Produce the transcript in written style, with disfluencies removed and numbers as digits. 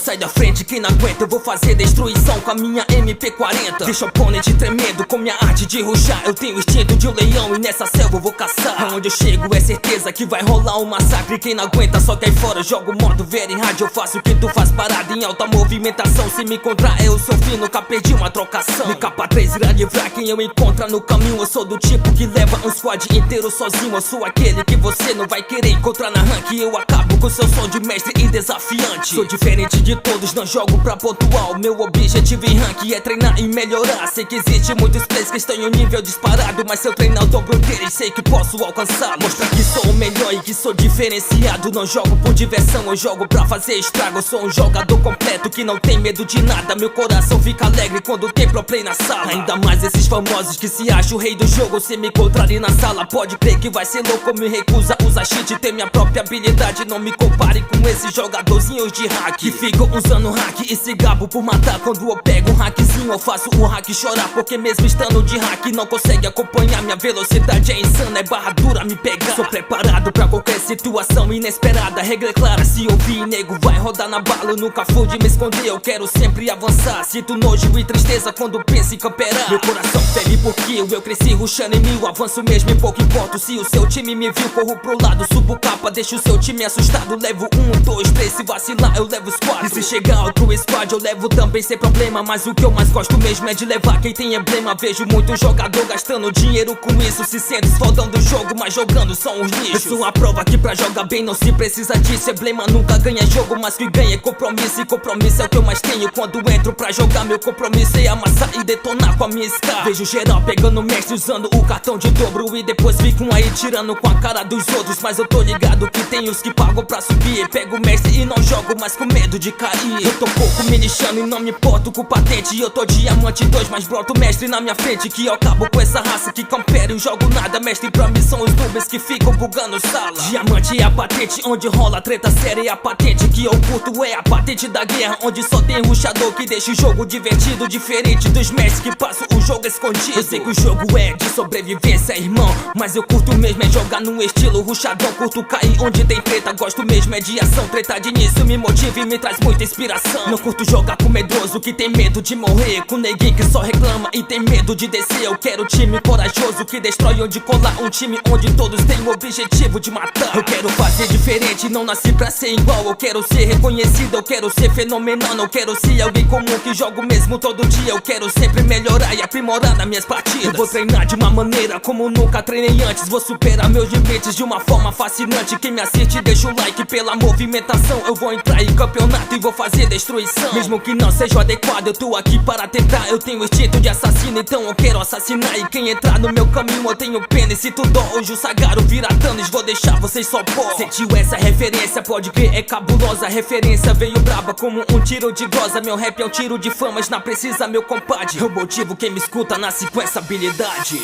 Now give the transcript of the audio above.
sai da frente, quem não aguenta eu vou fazer destruição com a minha MP40. Deixa o oponente tremendo com minha arte de ruxar. Eu tenho o instinto de um leão e nessa selva eu vou caçar. Aonde eu chego é certeza que vai rolar um massacre. Quem não aguenta só cai fora, jogo modo very hard. Eu faço o que tu faz parado em alta movimentação. Se me encontrar eu sou fino, nunca perdi uma trocação. Me capa 3 irá livrar quem eu encontrar no caminho. Eu sou do tipo que leva um squad inteiro sozinho. Eu sou aquele que você não vai querer encontrar na rank. Eu acabo com seu som de mestre e desafiante. Sou diferente de todos, não jogo pra pontual. Meu objetivo em rank é treinar e melhorar. Sei que existe muitos players que estão em um nível disparado, mas se eu treinar eu dobro deles, sei que posso alcançá-lo. Mostrar que sou o melhor e que sou diferenciado. Não jogo por diversão, eu jogo pra fazer estrago. Eu sou um jogador completo que não tem medo de nada. Meu coração fica alegre quando tem pro play na sala. Ainda mais esses famosos que se acham o rei do jogo. Se me encontrarem na sala pode crer que vai ser louco. Me recusa usar cheat, ter minha própria habilidade. Não me compare com esses jogadorzinhos de hack que ficam usando hack e se gabo por matar. Quando eu pego um hackzinho eu faço o hack chorar, porque mesmo estando de hack não consegue acompanhar. Minha velocidade é insana, é barra dura me pegar. Sou preparado pra qualquer situação inesperada. Regra é clara, se ouvir nego vai rodar na bala. Eu nunca fui de me esconder, eu quero sempre avançar. Sinto nojo e tristeza quando penso em camperar. Meu coração ferve por kill, eu cresci rushando em mil. Avanço mesmo e pouco importo se o seu time me viu. Corro pro lado, subo capa, deixo o seu time assustado. Levo 1, 2, 3, se vacilar eu levo os 4. E se chegar outro squad eu levo também sem problema. Mas o que eu mais gosto mesmo é de levar quem tem emblema. Vejo muito jogador gastando dinheiro com isso, se sendo fodão do jogo, mas jogando são os lixos. Eu sou a prova que pra jogar bem não se precisa disso. Emblema nunca ganha jogo, mas que ganha é compromisso. E compromisso é o que eu mais tenho quando entro pra jogar. Meu compromisso é amassar e detonar com a minha scar. Vejo geral pegando mestre usando o cartão de dobro, e depois ficam aí tirando com a cara dos outros. Mas eu tô ligado que tem os que pagam pra subir. Pego o mestre e não jogo mais com medo de cair. Eu tô pouco me lixando e não me importo com patente. Eu tô diamante 2, mas broto mestre na minha frente. Que eu acabo com essa raça que campera e jogo nada. Mestre pra mim são os noobs que ficam bugando sala. Diamante é a patente onde rola treta séria. A patente que eu curto é a patente da guerra, onde só tem rushador que deixa o jogo divertido. Diferente dos mestres que passam o jogo escondido. Eu sei que o jogo é de sobrevivência, irmão, mas eu curto mesmo é jogar num estilo rushadão. Curto cair onde tem treta, gosto mesmo é de ação. Treta de início me motiva e me traz muita inspiração. Não curto jogar com medroso que tem medo de morrer, com neguinho que só reclama e tem medo de descer. Eu quero time corajoso que destrói onde colar. Um time onde todos têm o objetivo de matar. Eu quero fazer diferente, não nasci pra ser igual. Eu quero ser reconhecido, eu quero ser fenomenal. Não quero ser alguém comum que jogo mesmo todo dia. Eu quero sempre melhorar e aprimorar nas minhas partidas. Eu vou treinar de uma maneira como nunca treinei antes. Vou superar meus limites de uma forma fascinante. Quem me assiste deixa o like pela movimentação. Eu vou entrar em campeonato e vou fazer destruição. Mesmo que não seja o adequado, eu tô aqui para tentar. Eu tenho instinto de assassino, então eu quero assassinar. E quem entrar no meu caminho eu tenho pena. E se tu dó, hoje o Sagaro vira Thanos, vou deixar vocês só pó. Sentiu essa referência, pode crer, é cabulosa. A referência veio braba como um tiro de glosa. Meu rap é um tiro de fama, mas não precisa meu compadre. Eu motivo quem me escuta, nasce com essa habilidade.